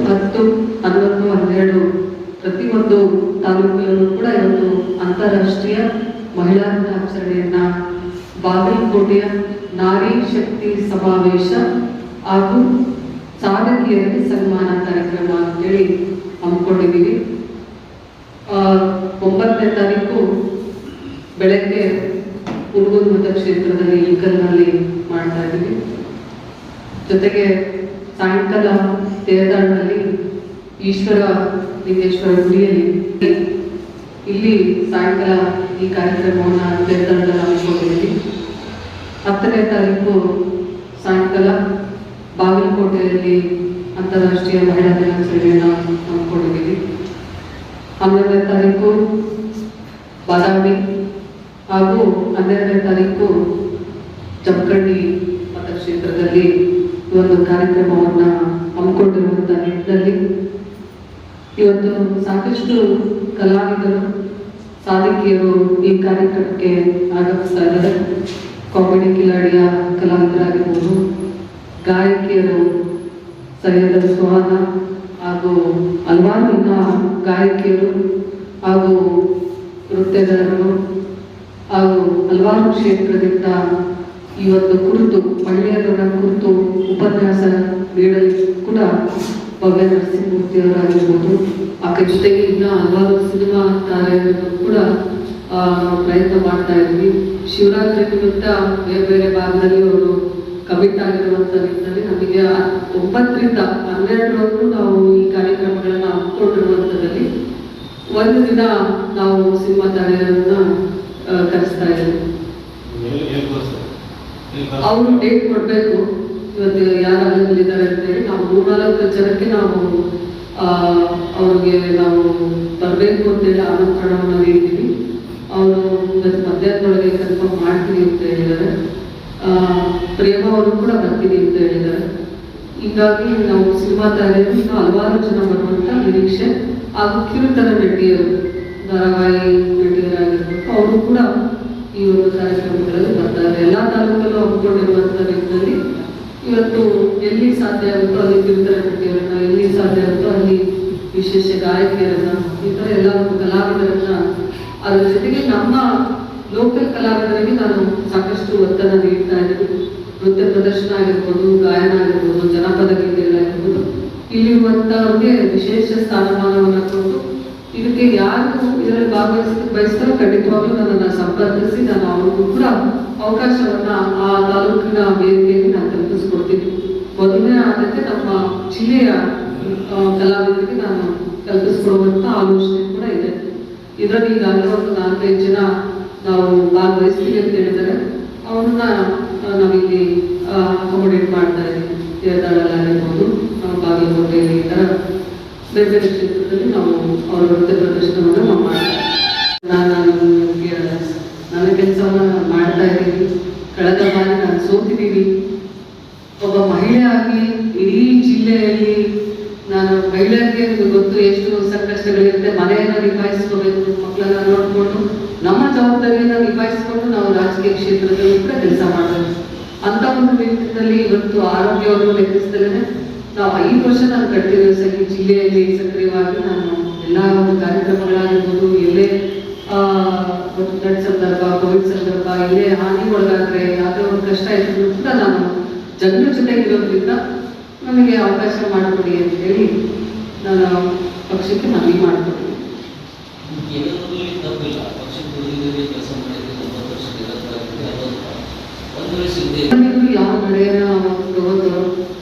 10, 11, 12 ಪ್ರತಿಯೊಂದು ತಾಲೂಕುಗಳಲ್ಲೂ ಕೂಡ ಇವತ್ತು ಅಂತಾರಾಷ್ಟ್ರೀಯ ಮಹಿಳಾ ದಿನಾಚರಣೆಯನ್ನ ಬಾಗಲಕೋಟೆಯ ನಾರಿ ಶಕ್ತಿ ಸಮಾವೇಶ ಹಾಗೂ ಸಾಧಕಿಯರಿಗೆ ಸನ್ಮಾನ ಕಾರ್ಯಕ್ರಮ ಅಂತೇಳಿ ಹಮ್ಮಿಕೊಂಡಿದ್ದೀವಿ. 9ನೇ ತಾರೀಕು ಬೆಳಗ್ಗೆ ಹುಡುಗನ ಮತಕ್ಷೇತ್ರದಲ್ಲಿ ಇಳಕಲ್ನಲ್ಲಿ ಮಾಡ್ತಾ ಇದ್ದೀವಿ. ಜೊತೆಗೆ ಸಾಯಂಕಾಲ ತೇರದಾಳ್ನಲ್ಲಿ ಈಶ್ವರ ಲಿಂಗೇಶ್ವರ ಗುಡಿಯಲ್ಲಿ ಇಲ್ಲಿ ಸಾಯಂಕಾಲ ಈ ಕಾರ್ಯಕ್ರಮವನ್ನು ತೇರದಾಳ್ನಲ್ಲಿ ಹಮ್ಮಿಕೊಂಡಿದ್ದೀವಿ. 10ನೇ ತಾರೀಕು ಸಾಯಂಕಾಲ ಬಾಗಲಕೋಟೆಯಲ್ಲಿ ಅಂತಾರಾಷ್ಟ್ರೀಯ ಮಹಿಳಾ ದಿನಾಚರಣೆಯನ್ನು ಹಮ್ಮಿಕೊಂಡಿದ್ದೀವಿ. 11ನೇ ತಾರೀಕು ಬಾದಾಮಿ ಹಾಗೂ 12ನೇ ತಾರೀಕು ಜಮಖಂಡಿ ಮತಕ್ಷೇತ್ರದಲ್ಲಿ ಈ ಒಂದು ಕಾರ್ಯಕ್ರಮವನ್ನು ಹಮ್ಮಿಕೊಂಡಿರುವಂತಹ ನಿಟ್ಟಿನಲ್ಲಿ ಇವತ್ತು ಸಾಕಷ್ಟು ಕಲಾವಿದರು ಸಾಧಕಿಯರು ಈ ಕಾರ್ಯಕ್ರಮಕ್ಕೆ ಆಗಮಿಸ್ತಾ ಇದ್ದಾರೆ. ಕಾಮಿಡಿ ಕಿಲಾಡಿಯ ಕಲಾವಿದರಾಗಿರ್ಬೋದು, ಗಾಯಕಿಯರು ಸೈಯದ ಸುಹಾನ ಹಾಗೂ ಹಲವಾರು ಇನ್ನ ಗಾಯಕಿಯರು ಹಾಗೂ ನೃತ್ಯಗಾರರು ಹಾಗೂ ಹಲವಾರು ಕ್ಷೇತ್ರದಿಂದ ಈ ಒಂದು ಕುರಿತು ಮಹಿಳೆಯರ ಕುರಿತು ಉಪನ್ಯಾಸ ನೀಡಲು ಕೂಡ ಭವ್ಯ ನರಸಿಂಹಮೂರ್ತಿಯವರಾಗಿರ್ಬೋದು, ಆ ಜೊತೆಗೆ ಇನ್ನ ಹಲವಾರು ಸಿನಿಮಾ ತಾರೆಯರು ಕೂಡ ನಾವು ಪ್ರಯತ್ನ ಮಾಡ್ತಾ ಇದ್ವಿ. ಶಿವರಾತ್ರಿ ನಿಮಿತ್ತ ಬೇರೆ ಬೇರೆ ಭಾಗದಲ್ಲಿ ಅವರು ಕಮಿಟ್ ಆಗಿರುವಂತ ನಿಟ್ಟಿನಲ್ಲಿ ನಮಗೆ 9ರಿಂದ 12ರವರೆಗೂ ನಾವು ಈ ಕಾರ್ಯಕ್ರಮಗಳನ್ನ ಹಮ್ಮಿಕೊಂಡಿರುವಂಥದ್ದಲ್ಲಿ ಒಂದು ದಿನ ನಾವು ಸಿನಿಮಾ ತಾರೆಯರನ್ನ ಕರೆಸ್ತಾ ಇದ್ದೀವಿ. ಅವರು ಡೇಟ್ ಕೊಡ್ಬೇಕು, ಇವತ್ತು ಯಾರಾಗಲಿದ್ದಾರೆ ಅಂತೇಳಿ ನಾವು 3-4 ಜನಕ್ಕೆ ನಾವು ಅವ್ರಿಗೆ ನಾವು ಬರಬೇಕು ಅಂತೇಳಿ ಆಮಂತ್ರಣವನ್ನು ನೀಡಿದ್ದೀವಿ. ಅವರು ಇವತ್ತು ಮಧ್ಯಾಹ್ನದೊಳಗೆ ಕನ್ಫರ್ಮ್ ಮಾಡ್ತೀನಿ ಅಂತ ಹೇಳಿದ್ದಾರೆ. ಪ್ರೇಮ ಅವರು ಕೂಡ ಬರ್ತೀನಿ ಅಂತ ಹೇಳಿದ್ದಾರೆ. ಹೀಗಾಗಿ ನಾವು ಸಿನಿಮಾ ತಾರೆಯರು ಇನ್ನೂ ಹಲವಾರು ಜನ ಬರುವಂತ ನಿರೀಕ್ಷೆ ಹಾಗೂ ಕಿರುತರ ನಟಿಯರು ಧಾರಾವಾಹಿ ನಟಿಯರಾಗಿರ್ಬೇಕು, ಅವರು ಕೂಡ ಈ ಒಂದು ಕಾರ್ಯಕ್ರಮಗಳಲ್ಲಿ ಬರ್ತಾರೆ. ಎಲ್ಲ ತಾಲೂಕಲ್ಲೂ ಹಮ್ಮಿಕೊಂಡಿರುವಂತ ನಿಟ್ಟಿನಲ್ಲಿ ಇವತ್ತು ಎಲ್ಲಿ ಸಾಧ್ಯ ಆಗುತ್ತೋ ಅಲ್ಲಿ ಕಿರುತರ ನಟಿಯರನ್ನ, ಎಲ್ಲಿ ಸಾಧ್ಯ ಆಗುತ್ತೋ ಅಲ್ಲಿ ವಿಶೇಷ ಗಾಯಕಿಯರನ್ನ, ಈ ಥರ ಎಲ್ಲ ಒಂದು ಕಲಾವಿದರನ್ನ, ಅದರ ಜೊತೆಗೆ ನಮ್ಮ ಲೋಕಲ್ ಕಲಾವಿದರಿಗೆ ನಾನು ಸಾಕಷ್ಟು ಒತ್ತನ್ನು ನೀಡ್ತಾ ಇದ್ದೀನಿ. ನೃತ್ಯ ಪ್ರದರ್ಶನ ಆಗಿರ್ಬೋದು, ಗಾಯನ ಆಗಿರ್ಬೋದು, ಜನಪದ ಗೀತೆಗಳಾಗಿರ್ಬೋದು, ಇಲ್ಲಿರುವಂತವ್ರಿಗೆ ವಿಶೇಷ ಸ್ಥಾನಮಾನವನ್ನು ಕೊಟ್ಟು ಇದಕ್ಕೆ ಯಾರು ಇದರಲ್ಲಿ ಬಯಸ್ತಾರೋ ಖಂಡಿತವಾಗ್ಲೂ ನನ್ನನ್ನು ಸಂಪರ್ಕಿಸಿ ನಾನು ಅವ್ರಿಗೂ ಕೂಡ ಅವಕಾಶವನ್ನ ಆ ತಾಲೂಕಿನ ವೇದಿಕೆಯಲ್ಲಿ ನಾನು ಕಲ್ಪಿಸ್ಕೊಡ್ತೀನಿ. ಮೊದಲನೇ ಆದ್ಯತೆ ನಮ್ಮ ಜಿಲ್ಲೆಯ ಕಲಾವಿದರಿಗೆ ನಾನು ಕಲ್ಪಿಸ್ಕೊಡುವಂತ ಆಲೋಚನೆ ಕೂಡ ಇದೆ. ಇದರಲ್ಲಿ ಈಗಾಗಲೇ ಒಂದು 4-5 ಜನ ನಾವು ಭಾಗವಹಿಸ್ತೀವಿ ಅಂತ ಹೇಳಿದರೆ ಅವ್ರನ್ನ ನಾವಿಲ್ಲಿ ಅಕೊಮೊಡೇಟ್ ಮಾಡ್ತಾ ಇದ್ದೀವಿ. ತೇರದಾಳಲ್ಲಾಗಿರ್ಬೋದು, ಬಾಗಲಕೋಟೆಯಲ್ಲಿ ಈ ಥರ ಬೇರೆ ಬೇರೆ ಕ್ಷೇತ್ರದಲ್ಲಿ ನಾವು ಅವರ ನೃತ್ಯ ಪ್ರದರ್ಶನವನ್ನು ನಾವು ಮಾಡ್ತಾ ಇದ್ದೀವಿ. ನನ್ನ ಕೆಲಸವನ್ನು ನಾನು ಮಾಡ್ತಾ ಇದ್ದೀನಿ. ಕಳೆದ ಬಾರಿ ನಾನು ಸೋತಿದ್ದೀನಿ. ಒಬ್ಬ ಮಹಿಳೆಯಾಗಿ ಇಡೀ ಜಿಲ್ಲೆಯಲ್ಲಿ ನಾನು ಮಹಿಳೆಯರಿಗೆ ಗೊತ್ತು ಎಷ್ಟು ಸಂಕಷ್ಟಗಳಿರುತ್ತೆ. ಮನೆಯನ್ನು ನಿಭಾಯಿಸ್ಕೋಬೇಕು, ಮಕ್ಕಳನ್ನ ನೋಡಿಕೊಂಡು ನಮ್ಮ ಜವಾಬ್ದಾರಿಯನ್ನು ನಿಭಾಯಿಸಿಕೊಂಡು ನಾವು ರಾಜಕೀಯ ಕ್ಷೇತ್ರದಲ್ಲಿ ಕೂಡ ಕೆಲಸ ಮಾಡಬೇಕು. ಅಂತ ಒಂದು ನಿಟ್ಟಿನಲ್ಲಿ ಇವತ್ತು ಆರೋಗ್ಯವನ್ನು ಲೆಕ್ಕಿಸಿದಲೇ ನಾವು 5 ವರ್ಷ ನಾನು ಕಂಟಿನ್ಯೂಸ್ ಆಗಿ ಜಿಲ್ಲೆಯಲ್ಲಿ ಸಕ್ರಿಯವಾಗಿ ನಾನು ಎಲ್ಲ ಒಂದು ಕಾರ್ಯಕ್ರಮಗಳಾಗಿರ್ಬೋದು, ಎಲ್ಲೇ ಫ್ಲಡ್ ಸಂದರ್ಭ, ಕೋವಿಡ್ ಸಂದರ್ಭ, ಎಲ್ಲೇ ಹಾನಿ ಒಳಗಾದ್ರೆ ಯಾವುದೇ ಒಂದು ಕಷ್ಟ ಇದ್ರು ಕೂಡ ನಾನು ಜನರ ಜೊತೆಗಿರೋದ್ರಿಂದ ನನಗೆ ಅವಕಾಶ ಮಾಡಿಕೊಡಿ ಅಂತ ಹೇಳಿ ನಾನು ಪಕ್ಷಕ್ಕೆ ಮನವಿ ಮಾಡಿಕೊಡ್ತೀನಿ. ಯಾವ ನಡೆಯನ್ನು ತಗೊಂಡ್ರು,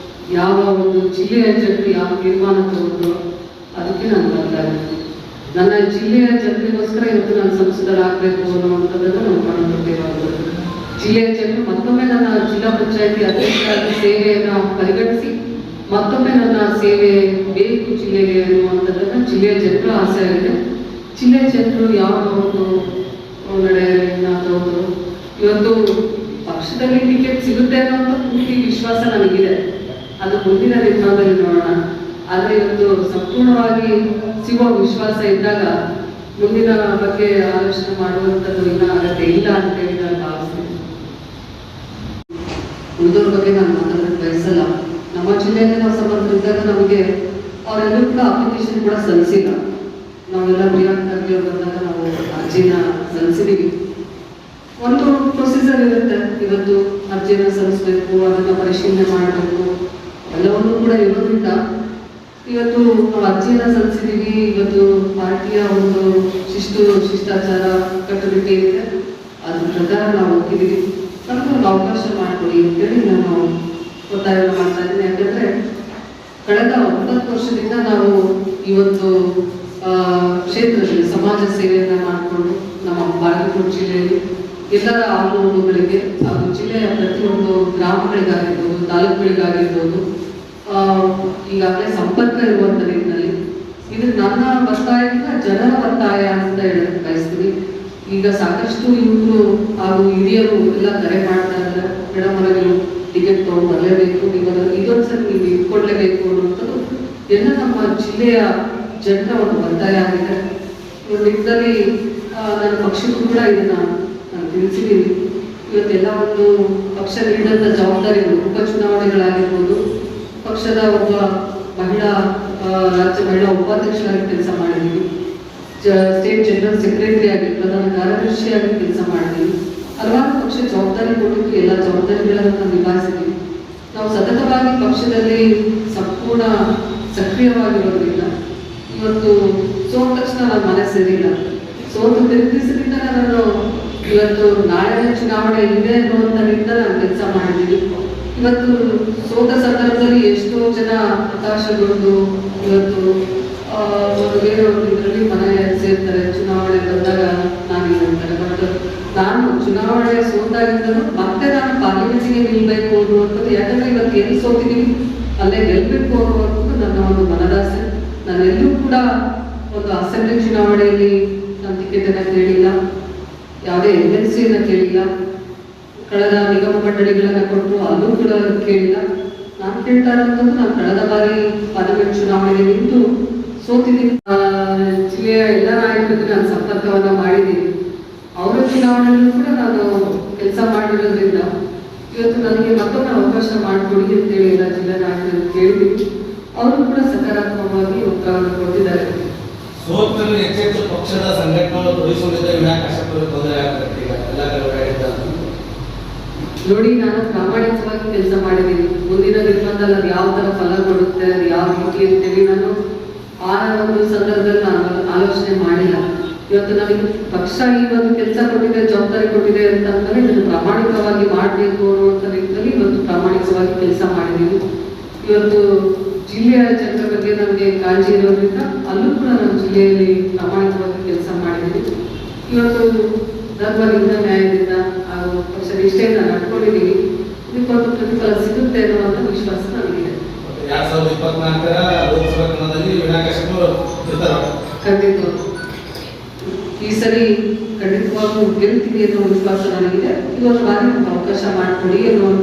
ಯಾವ ಒಂದು ಜಿಲ್ಲೆಯ ಜನರು ಯಾವ ತೀರ್ಮಾನ ತಗೊಂಡ್ರು ಅದಕ್ಕೆ ನಾನು ಬರ್ತಾ ಇದ್ದೀನಿ. ನನ್ನ ಜಿಲ್ಲೆಯ ಜನರಿಗೋಸ್ಕರ ಇವತ್ತು ನಾನು ಸಂಸದರಾಗಬೇಕು ಅನ್ನುವಂಥದ್ದನ್ನು ನಾವು ಮಾಡಿಕೊಟ್ಟಿರೋದು. ಜಿಲ್ಲೆಯ ಜನರು ಮತ್ತೊಮ್ಮೆ ನನ್ನ ಜಿಲ್ಲಾ ಪಂಚಾಯತಿ ಅಧ್ಯಕ್ಷರಾಗಿ ಸೇವೆಯನ್ನು ಪರಿಗಣಿಸಿ ಮತ್ತೊಮ್ಮೆ ನನ್ನ ಸೇವೆ ಬೇಕು ಜಿಲ್ಲೆಗೆ ಅನ್ನುವಂಥದ್ದನ್ನು ಜಿಲ್ಲೆಯ ಜನರ ಆಸೆ ಆಗಿದೆ. ಜಿಲ್ಲೆಯ ಜನರು ಯಾವ ಒಂದು ನಡೆಯನ್ನು ತಗೊಂಡ್ರು. ಇವತ್ತು ಪಕ್ಷದಲ್ಲಿ ಟಿಕೆಟ್ ಸಿಗುತ್ತೆ ಅನ್ನೋ ಪೂರ್ತಿ ವಿಶ್ವಾಸ ನನಗಿದೆ. ಅದು ಮುಂದಿನ ದಿನಮಾನದಲ್ಲಿ ನೋಡೋಣ. ಆದರೆ ಇವತ್ತು ಸಂಪೂರ್ಣವಾಗಿ ಸಿಗುವ ವಿಶ್ವಾಸ ಇದ್ದಾಗ ಮುಂದಿನ ಬಗ್ಗೆ ಆಲೋಚನೆ ಮಾಡುವಂಥದ್ದು ಇನ್ನ ಅಗತ್ಯ ಇಲ್ಲ ಅಂತ ಹೇಳಿ ನಾನು ಭಾವಿಸ್ತೀನಿ. ಉಳಿದವ್ರ ಬಗ್ಗೆ ನಾನು ಮಾತಾಡೋಕ್ಕೆ ಬಯಸಲ್ಲ. ನಮ್ಮ ಜಿಲ್ಲೆಯಲ್ಲಿ ನಾವು ಸಮರ್ಥ ಇದ್ದಾಗ ನಮಗೆ ಅವರೆಲ್ಲರೂ ಕೂಡ ಅಪ್ಲಿಕೇಶನ್ ಕೂಡ ಸಲ್ಲಿಸಿಲ್ಲ. ನಾವೆಲ್ಲ ಪ್ರಿಯಾಂಕ್ ಖರ್ಗೆ ಬಂದಾಗ ನಾವು ಅರ್ಜಿನ ಸಲ್ಲಿಸಿದೀವಿ. ಒಂದು ಪ್ರೊಸೀಜರ್ ಇರುತ್ತೆ, ಇವತ್ತು ಅರ್ಜಿನ ಸಲ್ಲಿಸಬೇಕು, ಅದನ್ನು ಪರಿಶೀಲನೆ ಮಾಡಬೇಕು, ಎಲ್ಲವನ್ನೂ ಕೂಡ ಇರೋದ್ರಿಂದ ಇವತ್ತು ನಾವು ಅರ್ಜಿಯನ್ನ ಸಲ್ಲಿಸಿದೀವಿ. ಇವತ್ತು ಪಾರ್ಟಿಯ ಒಂದು ಶಿಷ್ಟಾಚಾರ ಕಟ್ಟುನಿಟ್ಟು ಇದೆ, ಅದ್ರ ಪ್ರಕಾರ ನಾವು ಹೋಗಿದ್ದೀವಿ. ನಮ್ಗೆ ಒಂದು ಅವಕಾಶ ಮಾಡಿಕೊಡಿ ಅಂತೇಳಿ ನಾನು ಒತ್ತಾಯ ಮಾಡ್ತಾ ಇದ್ದೀನಿ. ಯಾಕಂದ್ರೆ ಕಳೆದ 9 ವರ್ಷದಿಂದ ನಾವು ಇವತ್ತು ಕ್ಷೇತ್ರದಲ್ಲಿ ಸಮಾಜ ಸೇವೆಯನ್ನ ಮಾಡಿಕೊಂಡು ನಮ್ಮ ಬಾಗಲಕೋಟೆ ಜಿಲ್ಲೆಯಲ್ಲಿ ಎಲ್ಲರ ಆಗುಗಳಿಗೆ ಹಾಗೂ ಜಿಲ್ಲೆಯ ಪ್ರತಿಯೊಂದು ಗ್ರಾಮಗಳಿಗಾಗಿರ್ಬೋದು, ತಾಲೂಕುಗಳಿಗಾಗಿರ್ಬೋದು ಈಗಾಗಲೇ ಸಂಪರ್ಕ ಇರುವಂತ ನಿಟ್ಟಿನಲ್ಲಿ ಇದು ನನ್ನ ಒತ್ತಾಯದಿಂದ ಜನರ ಒತ್ತಾಯ ಅಂತ ಹೇಳಕ್ ಬಯಸ್ತೀನಿ. ಈಗ ಸಾಕಷ್ಟು ಯುವಕರು ಹಾಗೂ ಹಿರಿಯರು ಎಲ್ಲ ಕರೆ ಮಾಡ್ತಾ ಇದ್ದಾರೆ, ಮೇಡಮ್ ಅವರಿಗೆ ಟಿಕೆಟ್ ತಗೊಂಡು ಬರಲೇಬೇಕು, ಇದೊಂದ್ಸರಿ ನೀವು ಇಟ್ಕೊಡ್ಲೇಬೇಕು ಅನ್ನುವಂಥದ್ದು ಎಲ್ಲ ನಮ್ಮ ಜಿಲ್ಲೆಯ ಜನರ ಒಂದು ಒತ್ತಾಯ ಆಗಿದೆ. ಈ ನಿಟ್ಟಿನಲ್ಲಿ ನನ್ನ ಪಕ್ಷಕ್ಕೂ ಕೂಡ ಇದನ್ನ ನಾನು ತಿಳಿಸಿದ್ದೀನಿ. ಇವತ್ತೆಲ್ಲ ಒಂದು ಪಕ್ಷ ನೀಡಿದಂಥ ಜವಾಬ್ದಾರಿಗಳು, ಉಪಚುನಾವಣೆಗಳಾಗಿರ್ಬೋದು, ಪಕ್ಷದ ಒಬ್ಬ ರಾಜ್ಯ ಮಹಿಳಾ ಉಪಾಧ್ಯಕ್ಷರಾಗಿ ಕೆಲಸ ಮಾಡಿದ್ದೀವಿ, ಸ್ಟೇಟ್ ಜನರಲ್ ಸೆಕ್ರೆಟರಿ ಆಗಿ, ಪ್ರಧಾನ ಕಾರ್ಯದರ್ಶಿಯಾಗಿ ಕೆಲಸ ಮಾಡಿದ್ದೀವಿ. ಹಲವಾರು ಪಕ್ಷ ಜವಾಬ್ದಾರಿ ಕೊಟ್ಟಿದ್ದು, ಎಲ್ಲ ಜವಾಬ್ದಾರಿಗಳನ್ನು ನಿಭಾಯಿಸಿದ್ದೀವಿ. ನಾವು ಸತತವಾಗಿ ಪಕ್ಷದಲ್ಲಿ ಸಂಪೂರ್ಣ ಸಕ್ರಿಯವಾಗಿರೋದ್ರಿಂದ ಇವತ್ತು ಸೋತ ತಕ್ಷಣ ನನ್ನ ಮನೆ ಸೇರಿಲ್ಲ. ಸೋತು ತಿರುಗಿಸಿದಿಂದ ನಾನು ಇವತ್ತು ನಾಳೆ ಚುನಾವಣೆ ಇದೆ ಅನ್ನುವಂಥ ನಿಟ್ಟಿನಲ್ಲಿ ನಾನು ಕೆಲಸ ಮಾಡಿದ್ದೀನಿ. ಇವತ್ತು ಸೋತ ಸಂದರ್ಭದಲ್ಲಿ ಎಷ್ಟೋ ಜನ ಹತಾಶಗೊಂಡು ಇವತ್ತು ಬೇರೆ ಒಂದು ಇದರಲ್ಲಿ ಮನೆ ಸೇರ್ತಾರೆ. ಚುನಾವಣೆ ಬಂದಾಗ ನಾನೇನಂತಾರೆ, ಬಟ್ ನಾನು ಚುನಾವಣೆ ಸೋತಾಗಿದ್ದರೂ ಮತ್ತೆ ನಾನು ಪಾರ್ಲಿಮೆಂಟ್ಗೆ ನಿಲ್ಬೇಕು ಅನ್ನುವಂಥದ್ದು. ಯಾಕಂದ್ರೆ ಇವತ್ತು ಎಲ್ಲಿ ಸೋತಿದ್ದೀವಿ ಅಲ್ಲೇ ಗೆಲ್ಬೇಕು ಅನ್ನುವಂಥದ್ದು ನನ್ನ ಒಂದು ಮನದಾಸೆ. ನಾನೆಲ್ಲೂ ಕೂಡ ಒಂದು ಅಸೆಂಬ್ಲಿ ಚುನಾವಣೆಯಲ್ಲಿ ನಾನು ಟಿಕೆಟ್ ಅನ್ನ ಕೇಳಿಲ್ಲ, ಯಾವುದೇ MLC ಕೇಳಿಲ್ಲ, ಕಳೆದ ನಿಗಮ ಮಂಡಳಿಗಳನ್ನ ಕೊಟ್ಟು ಅಲ್ಲೂ ಕೂಡ ಕೇಳಿಲ್ಲ. ನಾನು ಕೇಳ್ತಾ ಇರೋಂಥದ್ದು, ನಾನು ಕಳೆದ ಬಾರಿ ಪಾರ್ಲಿಮೆಂಟ್ ಚುನಾವಣೆಗೆ ನಿಂತು ಸೋತಿದ್ದೀನಿ. ಜಿಲ್ಲೆಯ ಎಲ್ಲ ನಾಯಕರಿಗೂ ನಾನು ಸಂಪರ್ಕವನ್ನ ಮಾಡಿದ್ದೀನಿ. ಅವರ ಚುನಾವಣೆಯಲ್ಲೂ ಕೂಡ ನಾನು ಕೆಲಸ ಮಾಡಿರೋದ್ರಿಂದ ಇವತ್ತು ನನಗೆ ಮತ್ತೊಮ್ಮೆ ಅವಕಾಶ ಮಾಡಿಕೊಡಿ ಅಂತೇಳಿ ಎಲ್ಲ ಜಿಲ್ಲಾ ನಾಯಕರು ಕೇಳಿದ್ದೀನಿ. ಅವರು ಕೂಡ ಸಕಾರಾತ್ಮಕವಾಗಿ ಉತ್ತರವನ್ನು ಕೊಟ್ಟಿದ್ದಾರೆ. ಸೋತ್ನಲ್ಲಿ ಹೆಚ್ಚೆಚ್ಚು ಪಕ್ಷದ ಸಂಘಟನೆಗಳು ತೊಡಗಿಸಿಕೊಂಡಿದ್ದ ವಿನಾಕಾಶಕ್ಕೆ ತೊಂದರೆ ಆಗುತ್ತೆ. ನೋಡಿ, ನಾನು ಪ್ರಾಮಾಣಿಕವಾಗಿ ಕೆಲಸ ಮಾಡಿದ್ದೀನಿ. ಮುಂದಿನ ದಿನದಲ್ಲಿ ಅದು ಯಾವ ತರ ಫಲ ಕೊಡುತ್ತೆ, ಅದು ಯಾವ ರೀತಿ ಅಂತೇಳಿ ನಾನು ಆ ಒಂದು ಸಂದರ್ಭದಲ್ಲಿ ನಾನು ಆಲೋಚನೆ ಮಾಡಿಲ್ಲ. ಇವತ್ತು ನನಗೆ ಪಕ್ಷ ಈ ಒಂದು ಕೆಲಸ ಕೊಟ್ಟಿದೆ, ಜವಾಬ್ದಾರಿ ಕೊಟ್ಟಿದೆ ಅಂತಂದ್ರೆ ಇದನ್ನು ಪ್ರಾಮಾಣಿಕವಾಗಿ ಮಾಡಬೇಕು ಅನ್ನುವಂಥ ನಿಟ್ಟಿನಲ್ಲಿ ಇವತ್ತು ಪ್ರಾಮಾಣಿಕವಾಗಿ ಕೆಲಸ ಮಾಡಿದ್ದೀನಿ. ಇವತ್ತು ಜಿಲ್ಲೆಯ ಜನರ ಬಗ್ಗೆ ನನಗೆ ಕಾಳಜಿ ಇರೋದ್ರಿಂದ ಅಲ್ಲೂ ಕೂಡ ನಾನು ಜಿಲ್ಲೆಯಲ್ಲಿ ಪ್ರಾಮಾಣಿಕವಾಗಿ ಕೆಲಸ ಮಾಡಿದ್ದೀನಿ. ಇವತ್ತು ಧರ್ಮದಿಂದ, ನ್ಯಾಯದಿಂದ ಹಾಗೂ ಪಕ್ಷ ನಿಷ್ಠೆಯಿಂದ ನಡ್ಕೊಂಡಿದ್ದೀನಿ. ಇದಕ್ಕೊಂದು ಪ್ರತಿಫಲ ಸಿಗುತ್ತೆ ಅನ್ನುವಂಥ ವಿಶ್ವಾಸ ನನಗಿದೆ. 2024ರ ಲೋಕಸಭಾ ಚುನಾವಣೆಯಲ್ಲಿ ಖಂಡಿತ ಈ ಸರಿ ಖಂಡಿತವಾಗೂ ಗೆಲ್ತೀನಿ ಅನ್ನೋ ವಿಶ್ವಾಸ ನನಗಿದೆ. ಇದೊಂದು ಬಾರಿ ಅವಕಾಶ ಮಾಡಿಕೊಡಿ ಅನ್ನುವಂಥ